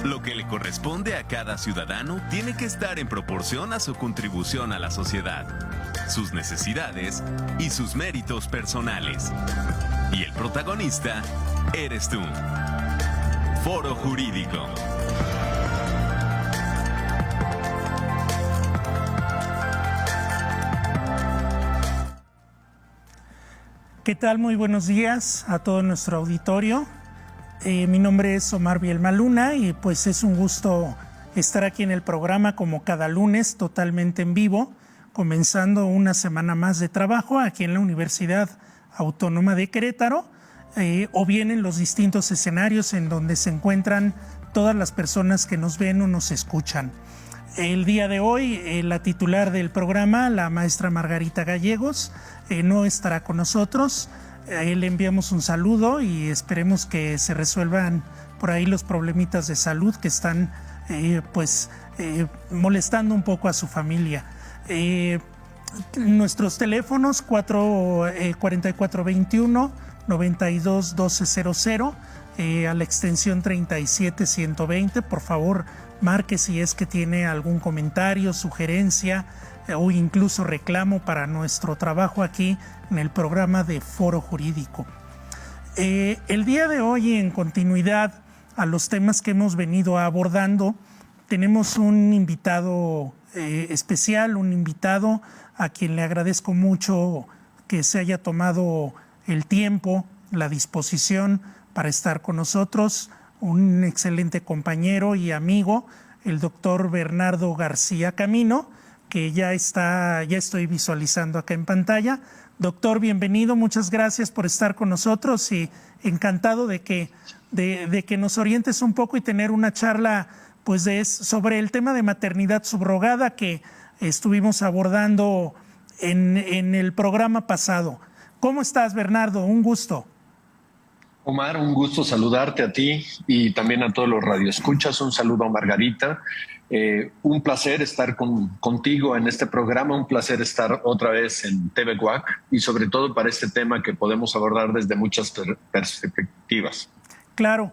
Lo que le corresponde a cada ciudadano tiene que estar en proporción a su contribución a la sociedad, sus necesidades y sus méritos personales. Y el protagonista eres tú. Foro Jurídico. ¿Qué tal? Muy buenos días a todo nuestro auditorio. Mi nombre es Omar Bielma Luna y pues es un gusto estar aquí en el programa como cada lunes totalmente en vivo, comenzando una semana más de trabajo aquí en la Universidad Autónoma de Querétaro, o bien en los distintos escenarios en donde se encuentran todas las personas que nos ven o nos escuchan. El día de hoy, la titular del programa, la maestra Margarita Gallegos, no estará con nosotros. A él le enviamos un saludo y esperemos que se resuelvan por ahí los problemitas de salud que están molestando un poco a su familia. Nuestros teléfonos 4421 92 1200 a la extensión 37120. Por favor, marque si es que tiene algún comentario, sugerencia o incluso reclamo para nuestro trabajo aquí en el programa de Foro Jurídico. El día de hoy, en continuidad a los temas que hemos venido abordando, tenemos un invitado especial, un invitado a quien le agradezco mucho que se haya tomado el tiempo, la disposición para estar con nosotros, un excelente compañero y amigo, el doctor Bernardo García Camino, que ya estoy visualizando acá en pantalla. Doctor, bienvenido, muchas gracias por estar con nosotros y encantado de que nos orientes un poco y tener una charla sobre el tema de maternidad subrogada que estuvimos abordando en el programa pasado. ¿Cómo estás, Bernardo? Un gusto. Omar, un gusto saludarte a ti y también a todos los radioescuchas. Un saludo a Margarita. Un placer estar contigo en este programa, un placer estar otra vez en TV Guac y sobre todo para este tema que podemos abordar desde muchas perspectivas. Claro.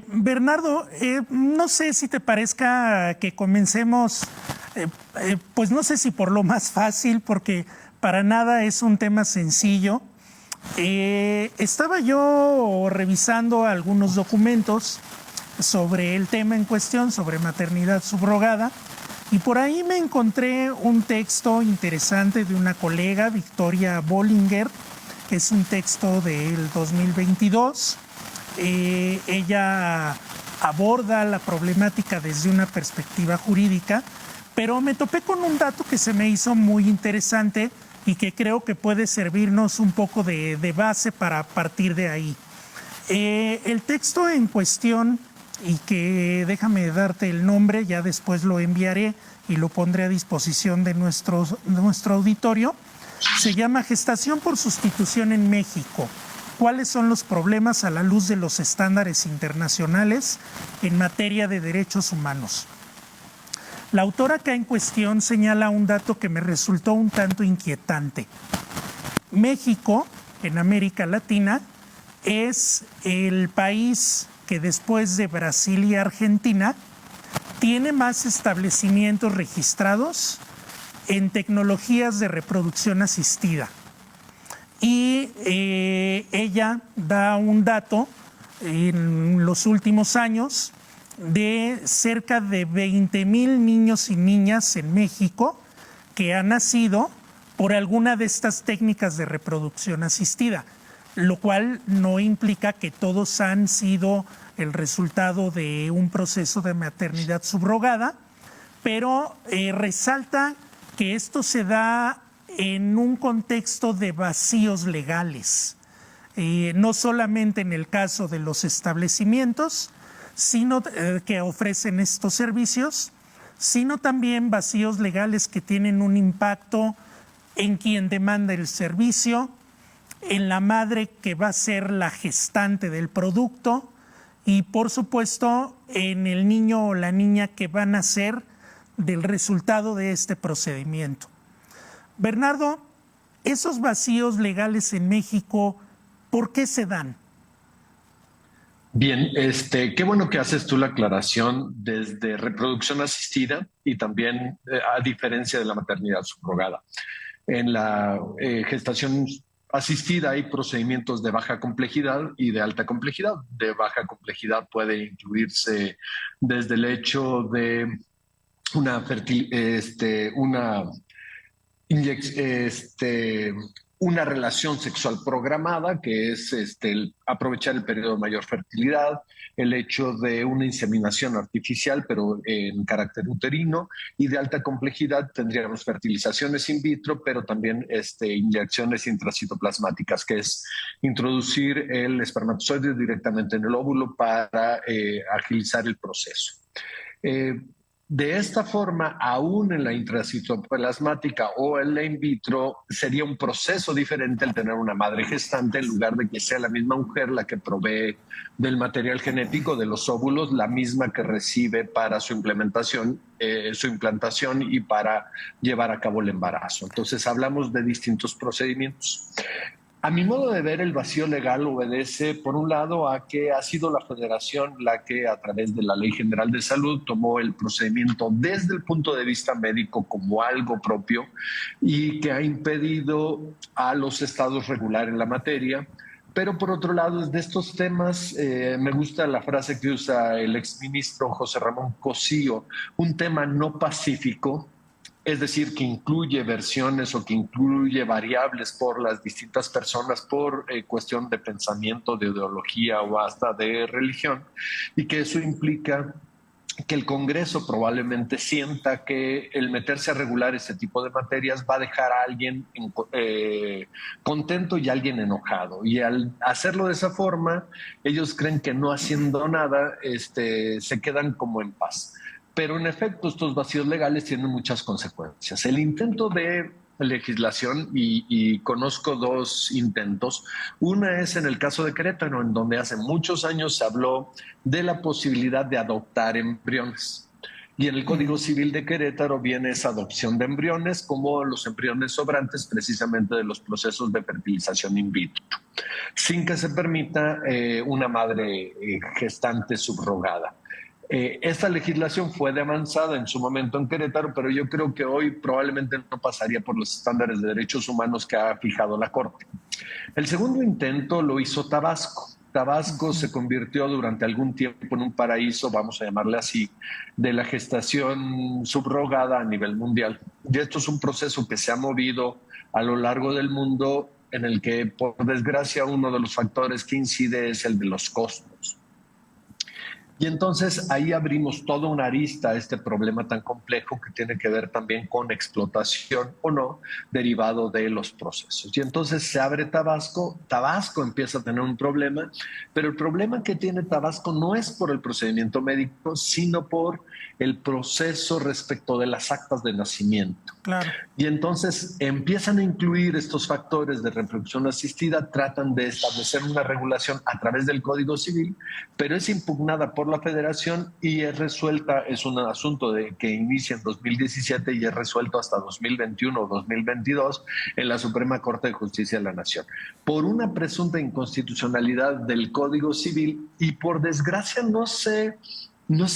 Bernardo, no sé si te parezca que comencemos, pues no sé si por lo más fácil, porque para nada es un tema sencillo. Estaba yo revisando algunos documentos sobre el tema en cuestión, sobre maternidad subrogada, y por ahí me encontré un texto interesante de una colega, Victoria Bollinger, que es un texto del 2022. Ella aborda la problemática desde una perspectiva jurídica, pero me topé con un dato que se me hizo muy interesante y que creo que puede servirnos un poco de base para partir de ahí. El texto en cuestión, y que déjame darte el nombre, ya después lo enviaré y lo pondré a disposición de nuestro auditorio, se llama Gestación por sustitución en México. ¿Cuáles son los problemas a la luz de los estándares internacionales en materia de derechos humanos? La autora acá en cuestión señala un dato que me resultó un tanto inquietante. México, en América Latina, es el país que después de Brasil y Argentina tiene más establecimientos registrados en tecnologías de reproducción asistida. Y ella da un dato en los últimos años de cerca de 20,000 niños y niñas en México que han nacido por alguna de estas técnicas de reproducción asistida, lo cual no implica que todos han sido el resultado de un proceso de maternidad subrogada, pero resalta que esto se da en un contexto de vacíos legales, no solamente en el caso de los establecimientos sino que ofrecen estos servicios, sino también vacíos legales que tienen un impacto en quien demanda el servicio, en la madre que va a ser la gestante del producto y por supuesto en el niño o la niña que va a nacer del resultado de este procedimiento. Bernardo, esos vacíos legales en México, ¿por qué se dan? Bien, qué bueno que haces tú la aclaración desde reproducción asistida y también a diferencia de la maternidad subrogada. En la gestación asistida hay procedimientos de baja complejidad y de alta complejidad. De baja complejidad puede incluirse desde el hecho de una una relación sexual programada, que es aprovechar el periodo de mayor fertilidad, el hecho de una inseminación artificial, pero en carácter uterino, y de alta complejidad tendríamos fertilizaciones in vitro, pero también inyecciones intracitoplasmáticas, que es introducir el espermatozoide directamente en el óvulo para agilizar el proceso. Eh, de esta forma, aún en la intracitoplasmática o en la in vitro, sería un proceso diferente el tener una madre gestante en lugar de que sea la misma mujer la que provee del material genético de los óvulos, la misma que recibe para su implementación, su implantación y para llevar a cabo el embarazo. Entonces, hablamos de distintos procedimientos. A mi modo de ver, el vacío legal obedece, por un lado, a que ha sido la Federación la que, a través de la Ley General de Salud, tomó el procedimiento desde el punto de vista médico como algo propio y que ha impedido a los estados regular en la materia. Pero por otro lado, de estos temas, me gusta la frase que usa el exministro José Ramón Cosío, un tema no pacífico, es decir, que incluye versiones o que incluye variables por las distintas personas por cuestión de pensamiento, de ideología o hasta de religión, y que eso implica que el Congreso probablemente sienta que el meterse a regular ese tipo de materias va a dejar a alguien contento y a alguien enojado. Y al hacerlo de esa forma, ellos creen que no haciendo nada se quedan como en paz. Pero en efecto, estos vacíos legales tienen muchas consecuencias. El intento de legislación, y conozco dos intentos. Una es en el caso de Querétaro, en donde hace muchos años se habló de la posibilidad de adoptar embriones. Y en el Código Civil de Querétaro viene esa adopción de embriones como los embriones sobrantes precisamente de los procesos de fertilización in vitro, sin que se permita una madre gestante subrogada. Esta legislación fue de avanzada en su momento en Querétaro, pero yo creo que hoy probablemente no pasaría por los estándares de derechos humanos que ha fijado la Corte. El segundo intento lo hizo Tabasco. Tabasco se convirtió durante algún tiempo en un paraíso, vamos a llamarle así, de la gestación subrogada a nivel mundial. Y esto es un proceso que se ha movido a lo largo del mundo, en el que, por desgracia, uno de los factores que incide es el de los costos. Y entonces ahí abrimos toda una arista a este problema tan complejo que tiene que ver también con explotación o no derivado de los procesos. Y entonces se abre Tabasco, Tabasco empieza a tener un problema, pero el problema que tiene Tabasco no es por el procedimiento médico, sino por el proceso respecto de las actas de nacimiento. Claro. Y entonces empiezan a incluir estos factores de reproducción asistida, tratan de establecer una regulación a través del Código Civil, pero es impugnada por la Federación y es resuelta, es un asunto que inicia en 2017 y es resuelto hasta 2021 o 2022 en la Suprema Corte de Justicia de la Nación, por una presunta inconstitucionalidad del Código Civil y por desgracia no se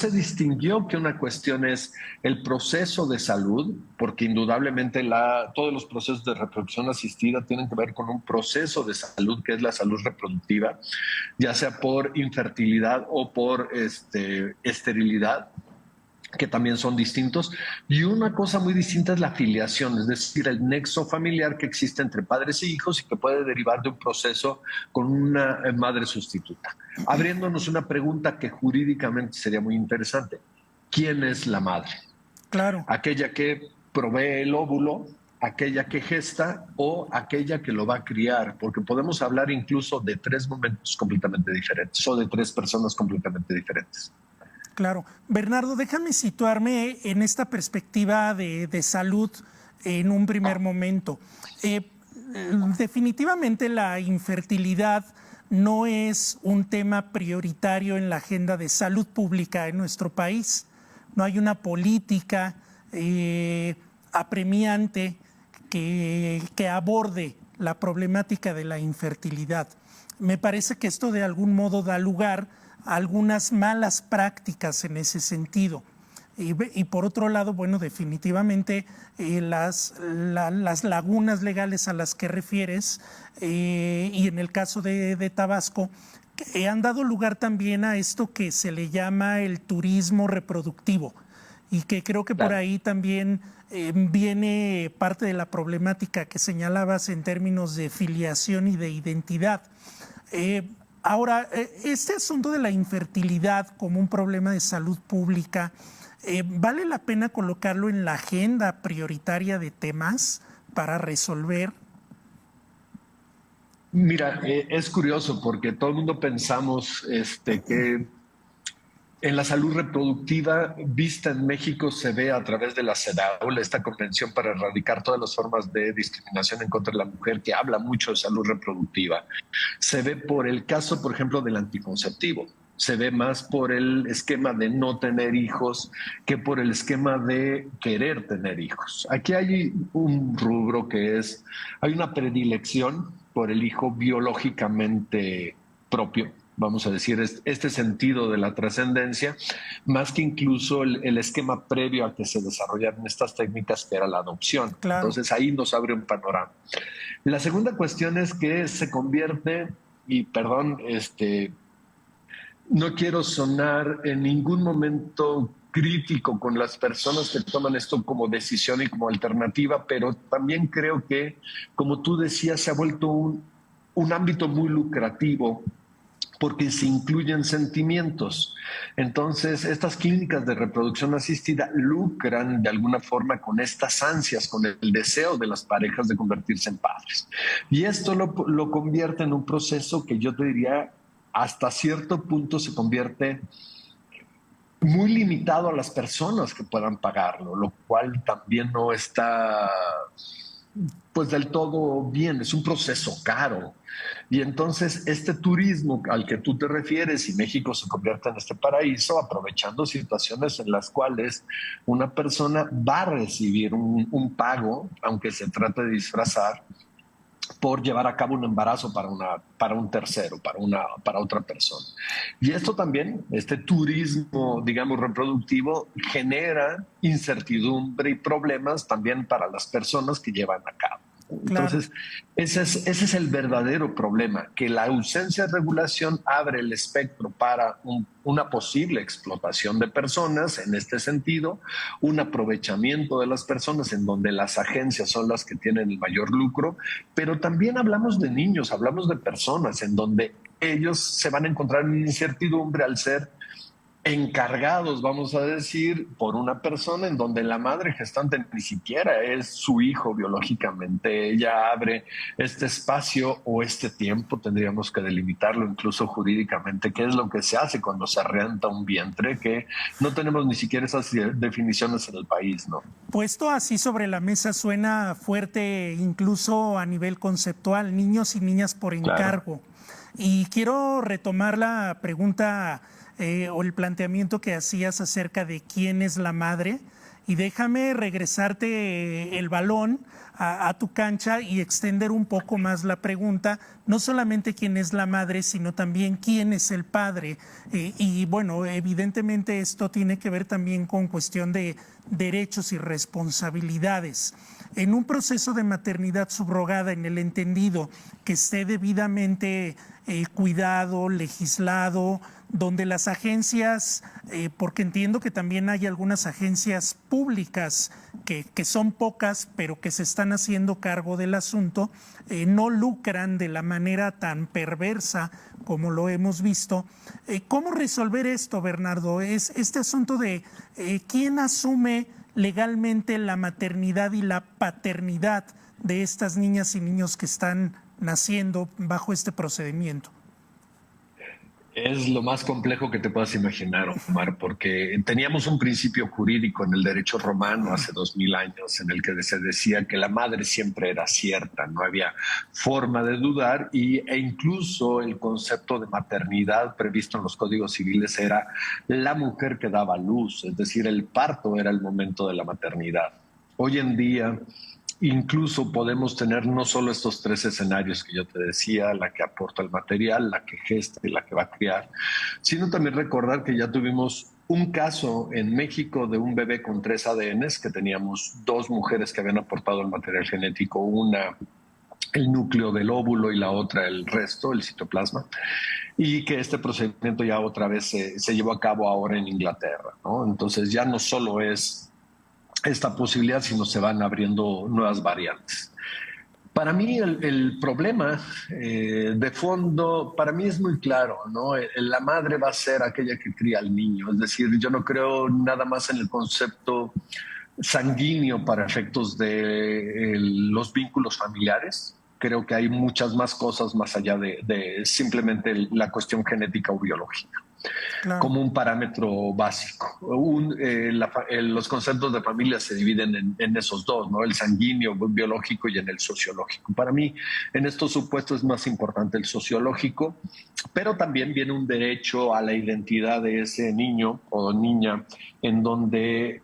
distinguió que una cuestión es el proceso de salud, porque indudablemente todos los procesos de reproducción asistida tienen que ver con un proceso de salud que es la salud reproductiva, ya sea por infertilidad o por esterilidad, que también son distintos. Y una cosa muy distinta es la filiación, es decir, el nexo familiar que existe entre padres e hijos y que puede derivar de un proceso con una madre sustituta. Abriéndonos una pregunta que jurídicamente sería muy interesante. ¿Quién es la madre? Claro. ¿Aquella que provee el óvulo, aquella que gesta o aquella que lo va a criar? Porque podemos hablar incluso de tres momentos completamente diferentes o de tres personas completamente diferentes. Claro. Bernardo, déjame situarme en esta perspectiva de salud en un primer momento. Definitivamente la infertilidad no es un tema prioritario en la agenda de salud pública en nuestro país. No hay una política apremiante que aborde la problemática de la infertilidad. Me parece que esto de algún modo da lugar algunas malas prácticas en ese sentido. Y por otro lado, bueno, definitivamente las lagunas legales a las que refieres, y en el caso de Tabasco, han dado lugar también a esto que se le llama el turismo reproductivo, y que creo que por ahí también viene parte de la problemática que señalabas en términos de filiación y de identidad. Ahora, este asunto de la infertilidad como un problema de salud pública, ¿vale la pena colocarlo en la agenda prioritaria de temas para resolver? Mira, es curioso porque todo el mundo pensamos que en la salud reproductiva vista en México se ve a través de la CEDAW, esta convención para erradicar todas las formas de discriminación en contra de la mujer, que habla mucho de salud reproductiva. Se ve por el caso, por ejemplo, del anticonceptivo. Se ve más por el esquema de no tener hijos que por el esquema de querer tener hijos. Aquí hay un rubro que hay una predilección por el hijo biológicamente propio, vamos a decir, este sentido de la trascendencia, más que incluso el esquema previo a que se desarrollaran estas técnicas, que era la adopción. Claro. Entonces ahí nos abre un panorama. La segunda cuestión es que se convierte, y perdón, no quiero sonar en ningún momento crítico con las personas que toman esto como decisión y como alternativa, pero también creo que, como tú decías, se ha vuelto un ámbito muy lucrativo porque se incluyen sentimientos. Entonces, estas clínicas de reproducción asistida lucran de alguna forma con estas ansias, con el deseo de las parejas de convertirse en padres. Y esto lo convierte en un proceso que yo te diría, hasta cierto punto se convierte muy limitado a las personas que puedan pagarlo, lo cual también no está pues del todo bien, es un proceso caro. Y entonces este turismo al que tú te refieres, y México se convierte en este paraíso, aprovechando situaciones en las cuales una persona va a recibir un pago, aunque se trate de disfrazar, por llevar a cabo un embarazo para un tercero, para otra persona. Y esto también, este turismo, digamos, reproductivo, genera incertidumbre y problemas también para las personas que llevan a cabo. Entonces, ese es el verdadero problema, que la ausencia de regulación abre el espectro para una posible explotación de personas en este sentido, un aprovechamiento de las personas en donde las agencias son las que tienen el mayor lucro, pero también hablamos de niños, hablamos de personas en donde ellos se van a encontrar en incertidumbre al ser encargados, vamos a decir, por una persona en donde la madre gestante ni siquiera es su hijo biológicamente. Ella abre este espacio o este tiempo, tendríamos que delimitarlo incluso jurídicamente, qué es lo que se hace cuando se renta un vientre, que no tenemos ni siquiera esas definiciones en el país, ¿no? Puesto así sobre la mesa suena fuerte incluso a nivel conceptual, niños y niñas por encargo. Claro. Y quiero retomar la pregunta o el planteamiento que hacías acerca de quién es la madre, y déjame regresarte el balón a tu cancha y extender un poco más la pregunta, no solamente quién es la madre, sino también quién es el padre. Y bueno, evidentemente esto tiene que ver también con cuestión de derechos y responsabilidades. En un proceso de maternidad subrogada, en el entendido que esté debidamente cuidado, legislado, donde las agencias, porque entiendo que también hay algunas agencias públicas que son pocas, pero que se están haciendo cargo del asunto, no lucran de la manera tan perversa como lo hemos visto. ¿Cómo resolver esto, Bernardo? Es este asunto de quién asume legalmente la maternidad y la paternidad de estas niñas y niños que están naciendo bajo este procedimiento. Es lo más complejo que te puedas imaginar, Omar, porque teníamos un principio jurídico en el derecho romano hace 2000 años en el que se decía que la madre siempre era cierta, no había forma de dudar, e incluso el concepto de maternidad previsto en los códigos civiles era la mujer que daba luz, es decir, el parto era el momento de la maternidad. Hoy en día incluso podemos tener no solo estos tres escenarios que yo te decía, la que aporta el material, la que gesta y la que va a criar, sino también recordar que ya tuvimos un caso en México de un bebé con 3 ADNs, que teníamos 2 mujeres que habían aportado el material genético, una el núcleo del óvulo y la otra el resto, el citoplasma, y que este procedimiento ya otra vez se llevó a cabo ahora en Inglaterra, ¿no? Entonces ya no solo es esta posibilidad, sino se van abriendo nuevas variantes. Para mí el problema de fondo, para mí es muy claro, ¿no? La madre va a ser aquella que cría al niño, es decir, yo no creo nada más en el concepto sanguíneo para efectos de los vínculos familiares. Creo que hay muchas más cosas más allá de simplemente la cuestión genética o biológica Claro. como un parámetro básico. Los conceptos de familia se dividen en esos dos, ¿no? El sanguíneo, biológico y en el sociológico. Para mí, en estos supuestos es más importante el sociológico, pero también viene un derecho a la identidad de ese niño o niña en donde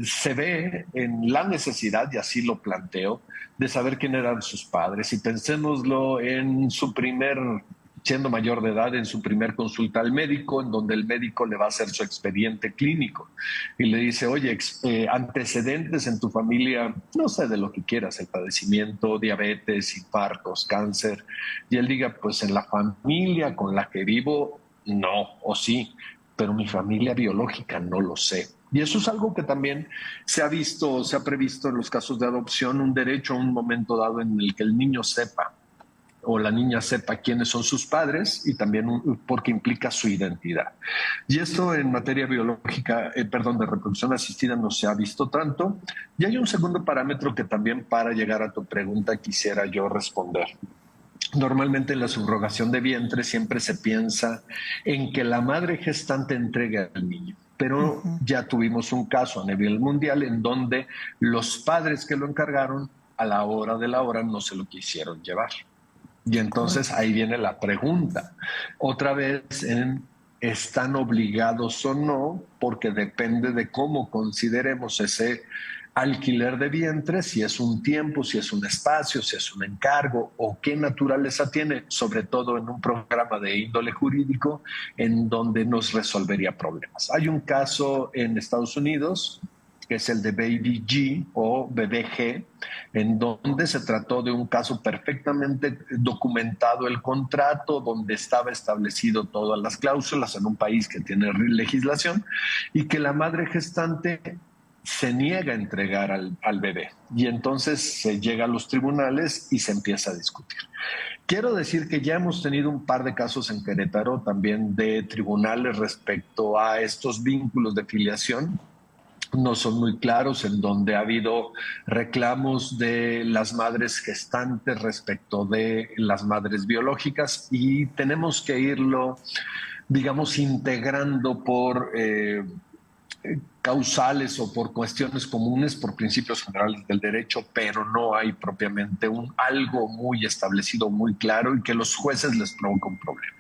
se ve en la necesidad, y así lo planteo, de saber quién eran sus padres. Y pensémoslo en siendo mayor de edad, en su primer consulta al médico, en donde el médico le va a hacer su expediente clínico y le dice, oye, antecedentes en tu familia, no sé, de lo que quieras, el padecimiento, diabetes, infartos, cáncer, y él diga, pues en la familia con la que vivo, no, o sí, pero mi familia biológica no lo sé. Y eso es algo que también se ha visto, se ha previsto en los casos de adopción, un derecho a un momento dado en el que el niño sepa o la niña sepa quiénes son sus padres y también porque implica su identidad. Y esto en materia biológica, de reproducción asistida no se ha visto tanto. Y hay un segundo parámetro que también para llegar a tu pregunta quisiera yo responder. Normalmente en la subrogación de vientre siempre se piensa en que la madre gestante entregue al niño, pero ya tuvimos un caso a nivel mundial en donde los padres que lo encargaron a la hora de la hora no se lo quisieron llevar. Y entonces ahí viene la pregunta, otra vez ¿están obligados o no? Porque depende de cómo consideremos ese alquiler de vientre, si es un tiempo, si es un espacio, si es un encargo o qué naturaleza tiene, sobre todo en un programa de índole jurídico en donde nos resolvería problemas. Hay un caso en Estados Unidos que es el de Baby G o Bebé G, en donde se trató de un caso perfectamente documentado el contrato, donde estaba establecido todas las cláusulas en un país que tiene legislación y que la madre gestante se niega a entregar al bebé y entonces se llega a los tribunales y se empieza a discutir. Quiero decir que ya hemos tenido un par de casos en Querétaro también de tribunales respecto a estos vínculos de filiación. No son muy claros, en donde ha habido reclamos de las madres gestantes respecto de las madres biológicas y tenemos que irlo, digamos, integrando por causales o por cuestiones comunes, por principios generales del derecho, pero no hay propiamente algo muy establecido, muy claro y que los jueces les provoca un problema.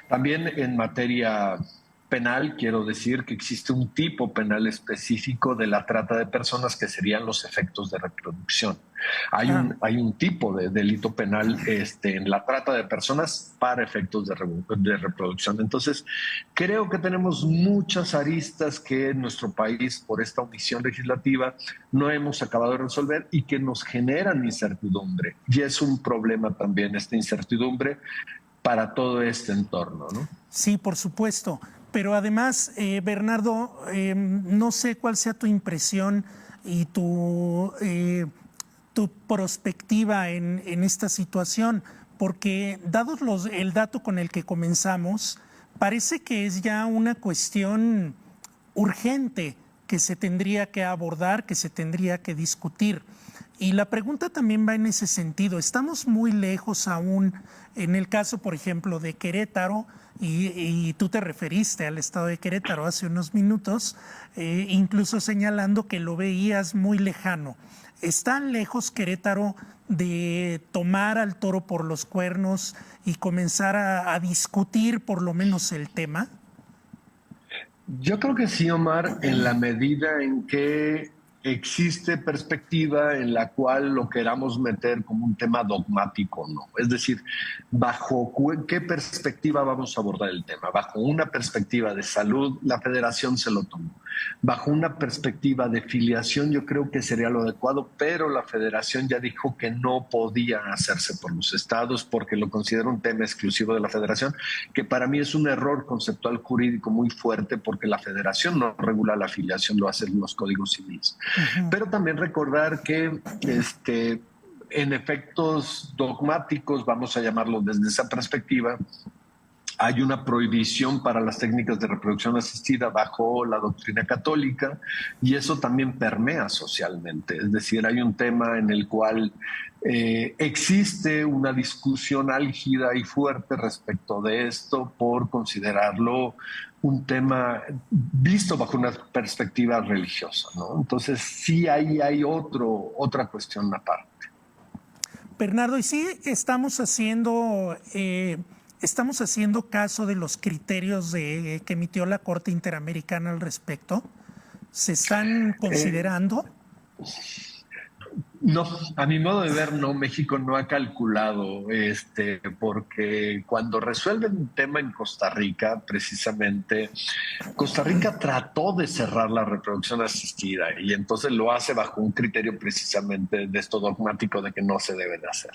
También en materia penal, quiero decir que existe un tipo penal específico de la trata de personas que serían los efectos de reproducción. Hay un tipo de delito penal en la trata de personas para efectos de reproducción. Entonces, creo que tenemos muchas aristas que en nuestro país, por esta omisión legislativa, no hemos acabado de resolver y que nos generan incertidumbre. Y es un problema también esta incertidumbre para todo este entorno, ¿no? Sí, por supuesto. Pero además, Bernardo, no sé cuál sea tu impresión y tu perspectiva en esta situación, porque dados el dato con el que comenzamos, parece que es ya una cuestión urgente que se tendría que abordar, que se tendría que discutir. Y la pregunta también va en ese sentido. Estamos muy lejos aún, en el caso, por ejemplo, de Querétaro, y tú te referiste al estado de Querétaro hace unos minutos, incluso señalando que lo veías muy lejano. ¿Está lejos Querétaro de tomar al toro por los cuernos y comenzar a discutir por lo menos el tema? Yo creo que sí, Omar, en la medida en que existe perspectiva en la cual lo queramos meter como un tema dogmático, ¿no? Es decir, ¿bajo qué perspectiva vamos a abordar el tema? Bajo una perspectiva de salud, la federación se lo tomó. Bajo una perspectiva de filiación, yo creo que sería lo adecuado, pero la federación ya dijo que no podía hacerse por los estados porque lo considera un tema exclusivo de la federación, que para mí es un error conceptual jurídico muy fuerte porque la federación no regula la filiación, lo hacen los códigos civiles. Pero también recordar que en efectos dogmáticos, vamos a llamarlo desde esa perspectiva, hay una prohibición para las técnicas de reproducción asistida bajo la doctrina católica y eso también permea socialmente. Es decir, hay un tema en el cual existe una discusión álgida y fuerte respecto de esto por considerarlo un tema visto bajo una perspectiva religiosa, ¿no? Entonces sí hay otra cuestión aparte. Bernardo, y sí estamos haciendo caso de los criterios que emitió la Corte Interamericana al respecto. ¿Se están considerando? No, a mi modo de ver, no, México no ha calculado, porque cuando resuelven un tema en Costa Rica, precisamente, Costa Rica trató de cerrar la reproducción asistida y entonces lo hace bajo un criterio precisamente de esto dogmático de que no se debe de hacer.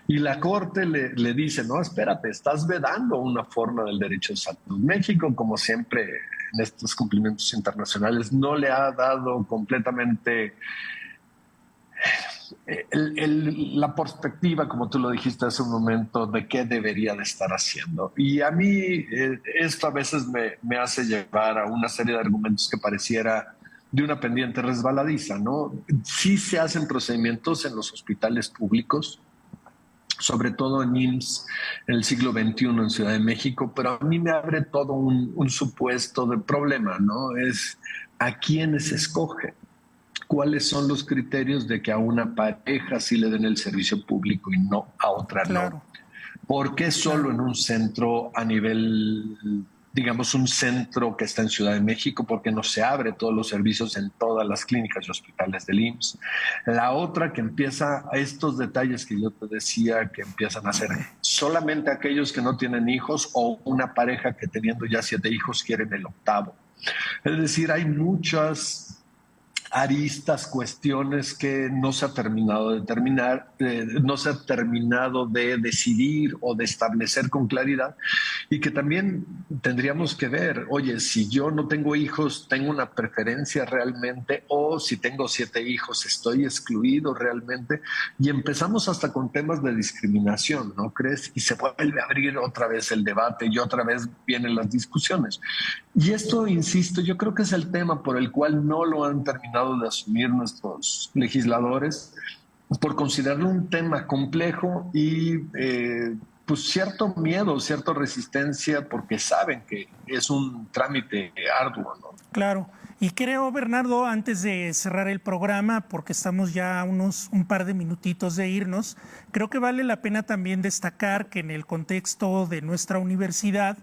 Y la Corte le dice, no, espérate, estás vedando una forma del derecho de salud. México, como siempre en estos cumplimientos internacionales, no le ha dado completamente la perspectiva, como tú lo dijiste hace un momento, de qué debería de estar haciendo. Y a mí esto a veces me hace llevar a una serie de argumentos que pareciera de una pendiente resbaladiza, ¿no? Sí se hacen procedimientos en los hospitales públicos, sobre todo en IMSS en el siglo XXI en Ciudad de México, pero a mí me abre todo un supuesto de problema, ¿no? Es a quiénes escoge. ¿Cuáles son los criterios de que a una pareja sí le den el servicio público y no a otra no? ¿Por qué solo en un centro a nivel, digamos, un centro que está en Ciudad de México? ¿Por qué no se abre todos los servicios en todas las clínicas y hospitales del IMSS? La otra que empieza a estos detalles que yo te decía que empiezan a hacer solamente aquellos que no tienen hijos o una pareja que teniendo ya 7 hijos quieren el 8º. Es decir, hay muchas aristas, cuestiones que no se ha terminado de determinar, no se ha terminado de decidir o de establecer con claridad y que también tendríamos que ver, oye, si yo no tengo hijos, ¿tengo una preferencia realmente? O si tengo 7 hijos, ¿estoy excluido realmente? Y empezamos hasta con temas de discriminación, ¿no crees? Y se vuelve a abrir otra vez el debate y otra vez vienen las discusiones. Y esto, insisto, yo creo que es el tema por el cual no lo han terminado de asumir nuestros legisladores por considerarlo un tema complejo y pues cierto miedo, cierta resistencia porque saben que es un trámite arduo, ¿no? Claro. Y creo, Bernardo, antes de cerrar el programa, porque estamos ya a un par de minutitos de irnos, creo que vale la pena también destacar que en el contexto de nuestra universidad,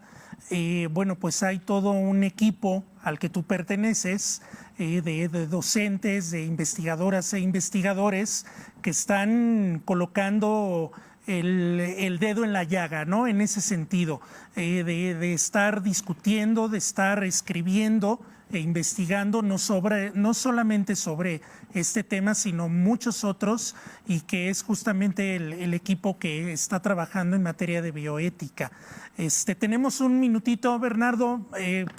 bueno, pues hay todo un equipo al que tú perteneces, de docentes, de investigadoras e investigadores que están colocando el dedo en la llaga, ¿no? En ese sentido, de estar discutiendo, de estar escribiendo e investigando no solamente sobre este tema, sino muchos otros, y que es justamente el equipo que está trabajando en materia de bioética. Tenemos un minutito, Bernardo.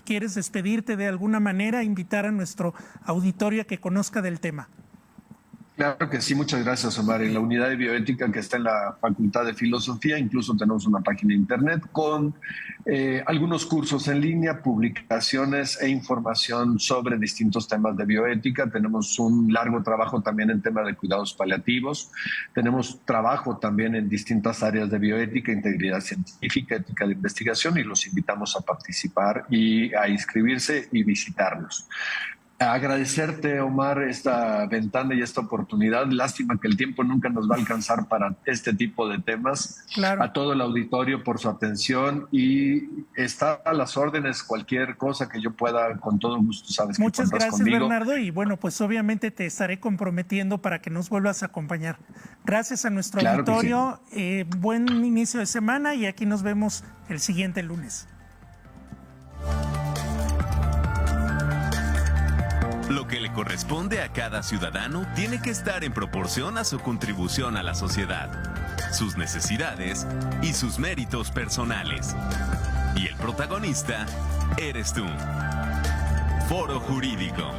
¿Quieres despedirte de alguna manera, invitar a nuestro auditorio a que conozca del tema? Claro que sí, muchas gracias, Omar. En la unidad de bioética que está en la Facultad de Filosofía, incluso tenemos una página de internet con algunos cursos en línea, publicaciones e información sobre distintos temas de bioética. Tenemos un largo trabajo también en temas de cuidados paliativos. Tenemos trabajo también en distintas áreas de bioética, integridad científica, ética de investigación, y los invitamos a participar y a inscribirse y visitarnos. Agradecerte, Omar, esta ventana y esta oportunidad. Lástima que el tiempo nunca nos va a alcanzar para este tipo de temas. Claro. A todo el auditorio por su atención y está a las órdenes cualquier cosa que yo pueda, con todo gusto, sabes que Muchas cuentas gracias, conmigo. Bernardo, y bueno, pues obviamente te estaré comprometiendo para que nos vuelvas a acompañar. Gracias a nuestro Claro que auditorio, buen inicio de semana y aquí nos vemos el siguiente lunes. Lo que le corresponde a cada ciudadano tiene que estar en proporción a su contribución a la sociedad, sus necesidades y sus méritos personales. Y el protagonista eres tú. Foro Jurídico.